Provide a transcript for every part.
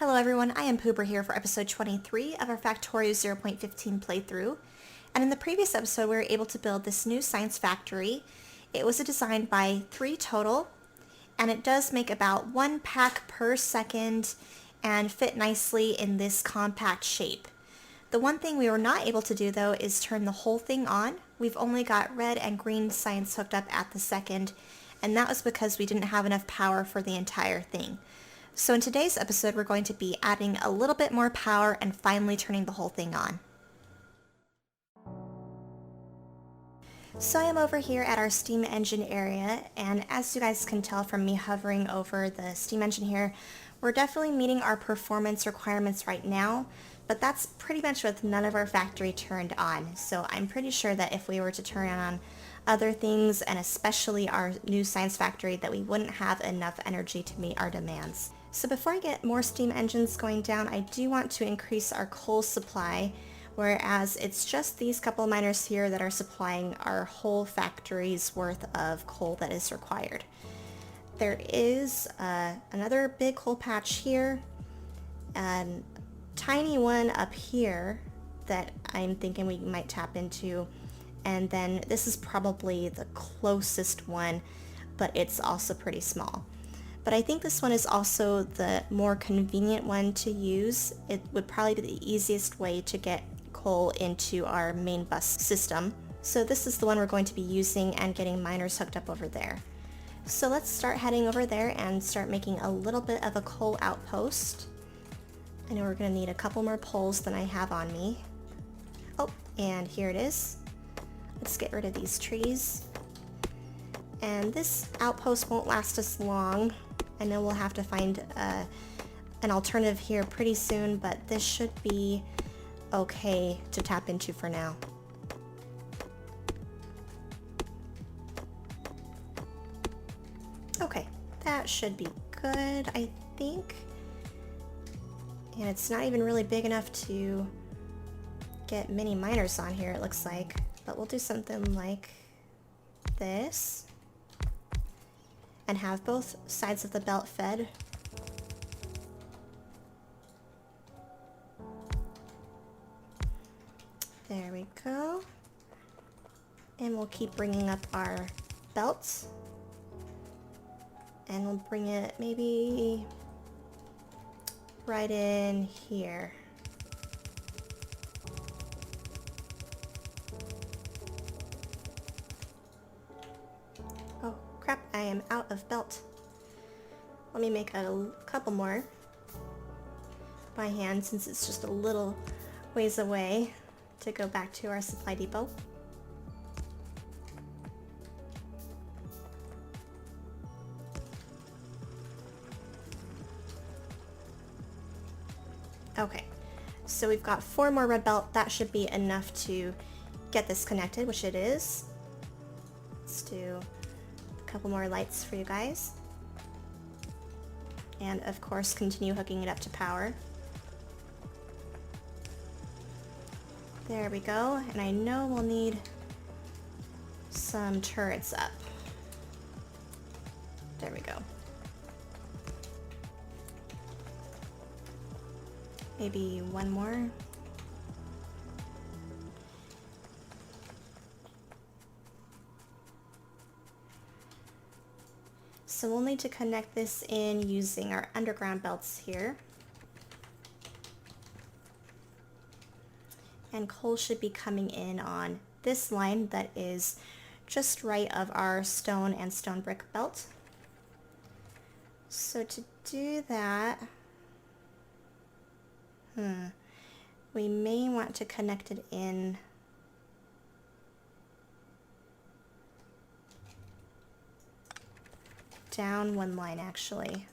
Hello everyone, I am Pooper here for episode 23 of our Factorio 0.15 playthrough. And in the previous episode we were able to build this new science factory. It was a design by 3 total, and it does make about 1 pack per second and fit nicely in this compact shape. The one thing we were not able to do though is turn the whole thing on. We've only got red and green science hooked up at the second, and that was because we didn't have enough power for the entire thing. So in today's episode, we're going to be adding a little bit more power and finally turning the whole thing on. So I am over here at our steam engine area, and as you guys can tell from me hovering over the steam engine here, we're definitely meeting our performance requirements right now, but that's pretty much with none of our factory turned on. So I'm pretty sure that if we were to turn on other things, and especially our new science factory, that we wouldn't have enough energy to meet our demands. So before I get more steam engines going down, I do want to increase our coal supply, whereas it's just these couple miners here that are supplying our whole factory's worth of coal that is required. There is another big coal patch here, and tiny one up here that I'm thinking we might tap into, and then this is probably the closest one, but it's also pretty small. But I think this one is also the more convenient one to use. It would probably be the easiest way to get coal into our main bus system. So this is the one we're going to be using and getting miners hooked up over there. So let's start heading over there and start making a little bit of a coal outpost. I know we're going to need a couple more poles than I have on me. Oh, and here it is. Let's get rid of these trees. And this outpost won't last us long. I know we'll have to find an alternative here pretty soon, but this should be okay to tap into for now. Okay, that should be good, I think. And it's not even really big enough to get many miners on here, it looks like. But we'll do something like this and have both sides of the belt fed. There we go. And we'll keep bringing up our belts. And we'll bring it maybe right in here. Oh crap, I am out of belt. Let me make a couple more by hand since it's just a little ways away to go back to our supply depot. Okay, so we've got 4 more red belt. That should be enough to get this connected, which it is. Let's do a couple more lights for you guys. And of course, continue hooking it up to power. There we go, and I know we'll need some turrets up. There we go. Maybe one more. So we'll need to connect this in using our underground belts here. And coal should be coming in on this line that is just right of our stone and stone brick belt. So to do that, we may want to connect it in down one line actually.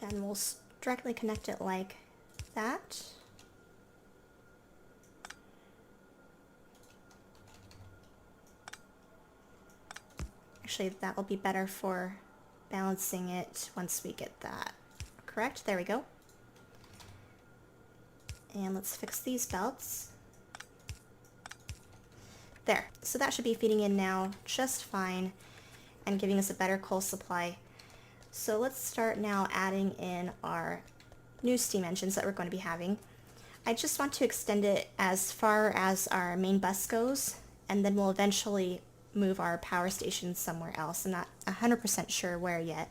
And we'll directly connect it like that. Actually, that will be better for balancing it once we get that correct. There we go. And let's fix these belts. There, so that should be feeding in now just fine and giving us a better coal supply. So let's start now adding in our new steam engines that we're going to be having. I just want to extend it as far as our main bus goes, and then we'll eventually move our power station somewhere else. I'm not 100% sure where yet.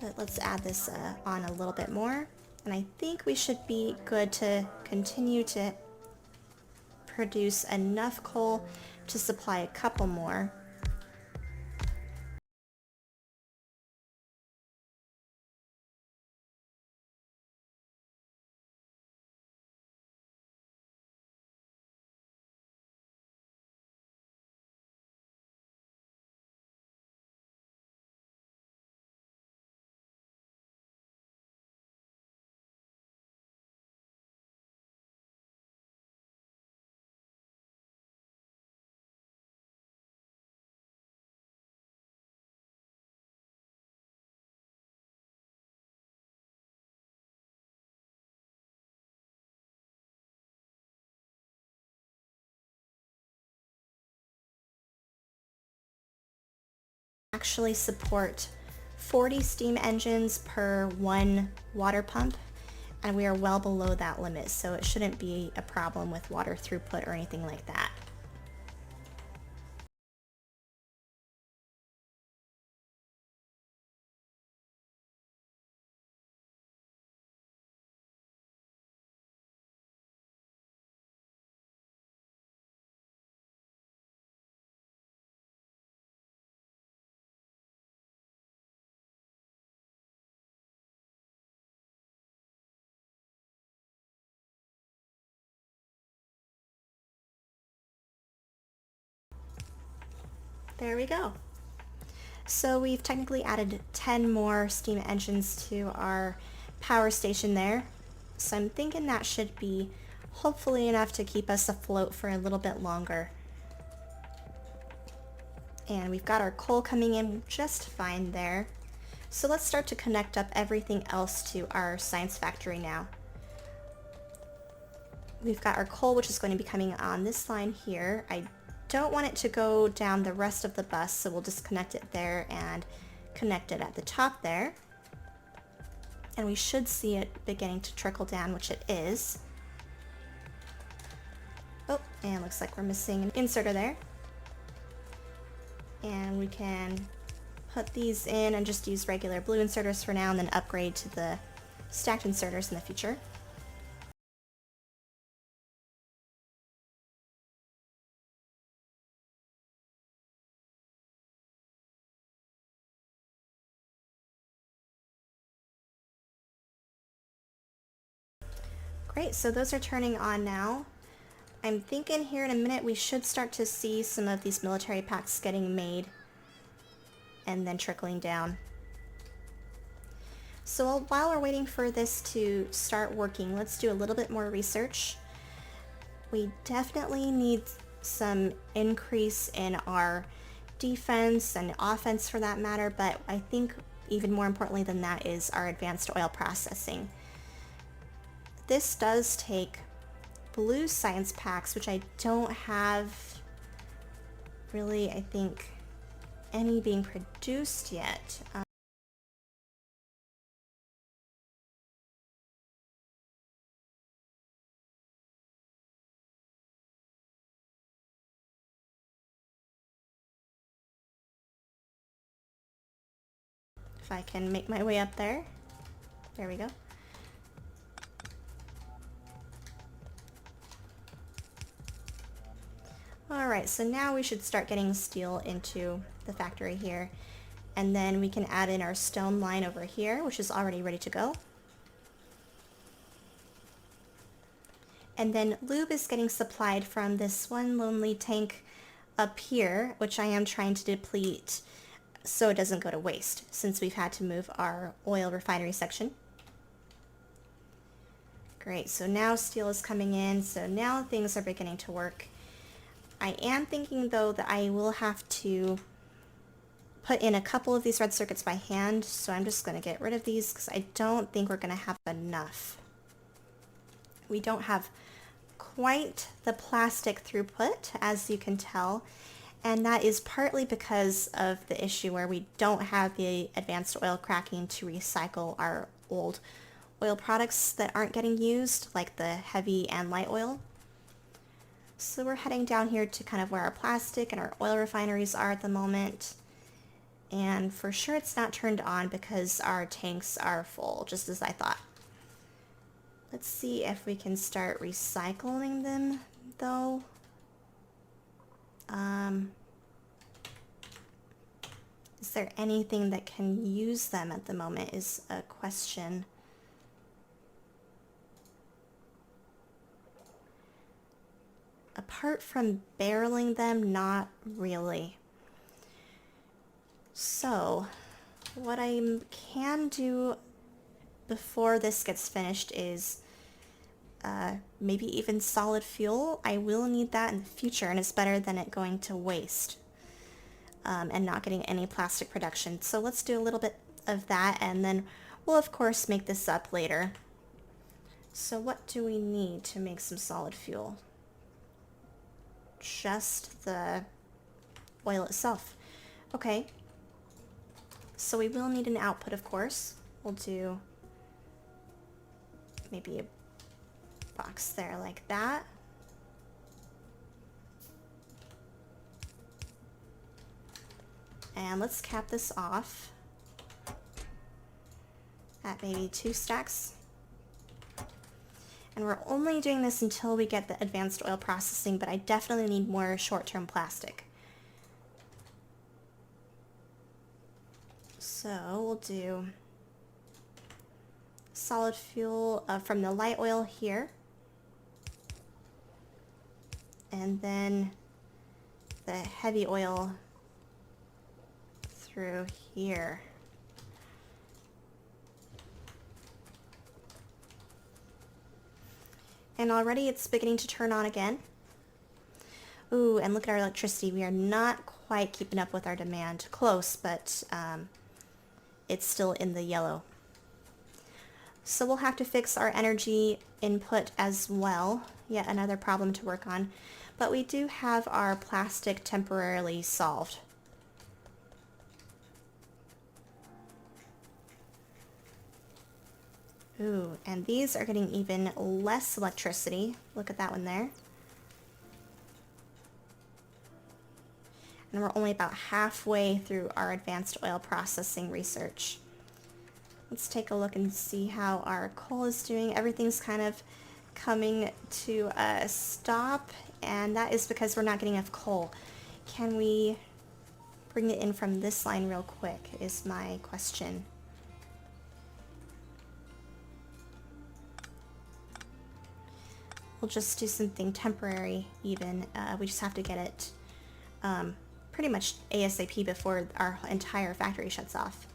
But let's add this on a little bit more, and I think we should be good to continue to produce enough coal to supply a couple more. Actually support 40 steam engines per one water pump, and we are well below that limit, so it shouldn't be a problem with water throughput or anything like that. There we go. So we've technically added 10 more steam engines to our power station there. So I'm thinking that should be hopefully enough to keep us afloat for a little bit longer. And we've got our coal coming in just fine there. So let's start to connect up everything else to our science factory now. We've got our coal, which is going to be coming on this line here. I don't want it to go down the rest of the bus, so we'll just connect it there and connect it at the top there. And we should see it beginning to trickle down, which it is. Oh, and looks like we're missing an inserter there. And we can put these in and just use regular blue inserters for now, and then upgrade to the stacked inserters in the future. Great, so those are turning on now. I'm thinking here in a minute we should start to see some of these military packs getting made and then trickling down. So while we're waiting for this to start working, let's do a little bit more research. We definitely need some increase in our defense and offense for that matter, but I think even more importantly than that is our advanced oil processing. This does take blue science packs, which I don't have really, I think, any being produced yet. If I can make my way up there. There we go. Alright, so now we should start getting steel into the factory here. And then we can add in our stone line over here, which is already ready to go. And then lube is getting supplied from this one lonely tank up here, which I am trying to deplete so it doesn't go to waste, since we've had to move our oil refinery section. Great, so now steel is coming in, so now things are beginning to work. I am thinking though that I will have to put in a couple of these red circuits by hand, so I'm just going to get rid of these because I don't think we're going to have enough. We don't have quite the plastic throughput, as you can tell, and that is partly because of the issue where we don't have the advanced oil cracking to recycle our old oil products that aren't getting used, like the heavy and light oil. So we're heading down here to kind of where our plastic and our oil refineries are at the moment. And for sure it's not turned on because our tanks are full, just as I thought. Let's see if we can start recycling them, though. Is there anything that can use them at the moment is a question. Apart from barreling them, not really. So, what I can do before this gets finished is maybe even solid fuel. I will need that in the future, and it's better than it going to waste and not getting any plastic production. So let's do a little bit of that, and then we'll of course make this up later. So what do we need to make some solid fuel? Just the oil itself. Okay. So we will need an output, of course. We'll do maybe a box there like that. And let's cap this off at maybe 2 stacks. And we're only doing this until we get the advanced oil processing, but I definitely need more short-term plastic. So we'll do solid fuel from the light oil here. And then the heavy oil through here. And already it's beginning to turn on again. Ooh, and look at our electricity. We are not quite keeping up with our demand. Close, but it's still in the yellow. So we'll have to fix our energy input as well. Yet another problem to work on. But we do have our plastic temporarily solved. Ooh, and these are getting even less electricity. Look at that one there. And we're only about halfway through our advanced oil processing research. Let's take a look and see how our coal is doing. Everything's kind of coming to a stop, and that is because we're not getting enough coal. Can we bring it in from this line real quick is my question. We'll just do something temporary even. We just have to get it pretty much ASAP before our entire factory shuts off.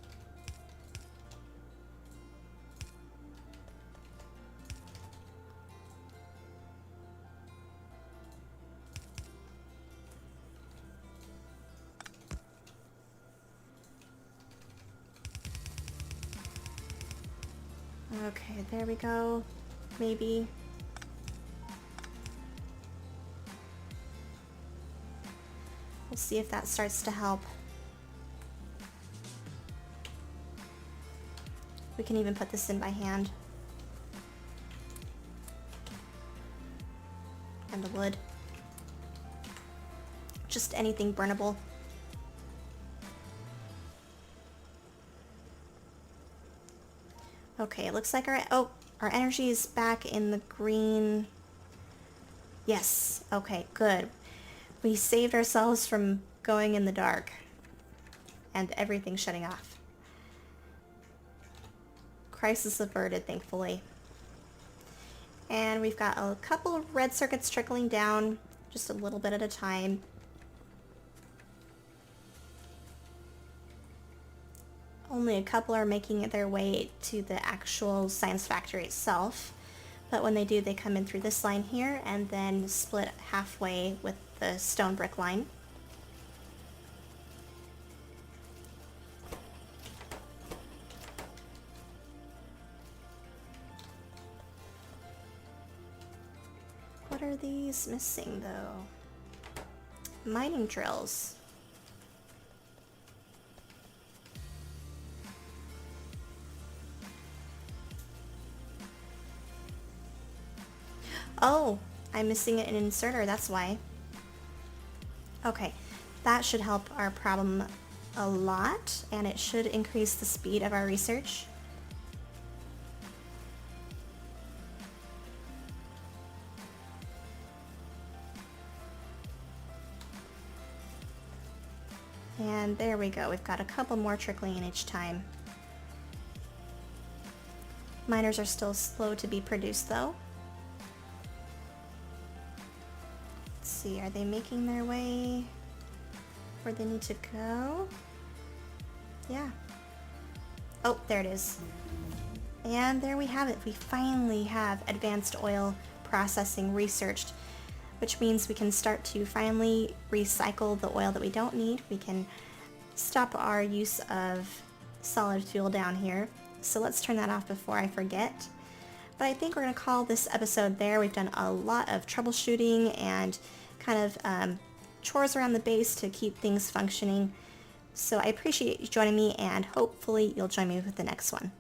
Okay, there we go. Maybe. We'll see if that starts to help. We can even put this in by hand. And the wood. Just anything burnable. Okay, it looks like our energy is back in the green. Yes, okay, good. We saved ourselves from going in the dark and everything shutting off. Crisis averted, thankfully. And we've got a couple of red circuits trickling down, just a little bit at a time. Only a couple are making their way to the actual science factory itself. But when they do, they come in through this line here and then split halfway with the stone brick line. What are these missing though? Mining drills. Oh, I'm missing an inserter, that's why. Okay, that should help our problem a lot, and it should increase the speed of our research. And there we go, we've got a couple more trickling in each time. Miners are still slow to be produced though. Let's see, are they making their way where they need to go? Yeah. Oh, there it is. And there we have it. We finally have advanced oil processing researched, which means we can start to finally recycle the oil that we don't need. We can stop our use of solid fuel down here. So let's turn that off before I forget. But I think we're going to call this episode there. We've done a lot of troubleshooting and kind of chores around the base to keep things functioning. So I appreciate you joining me, and hopefully you'll join me with the next one.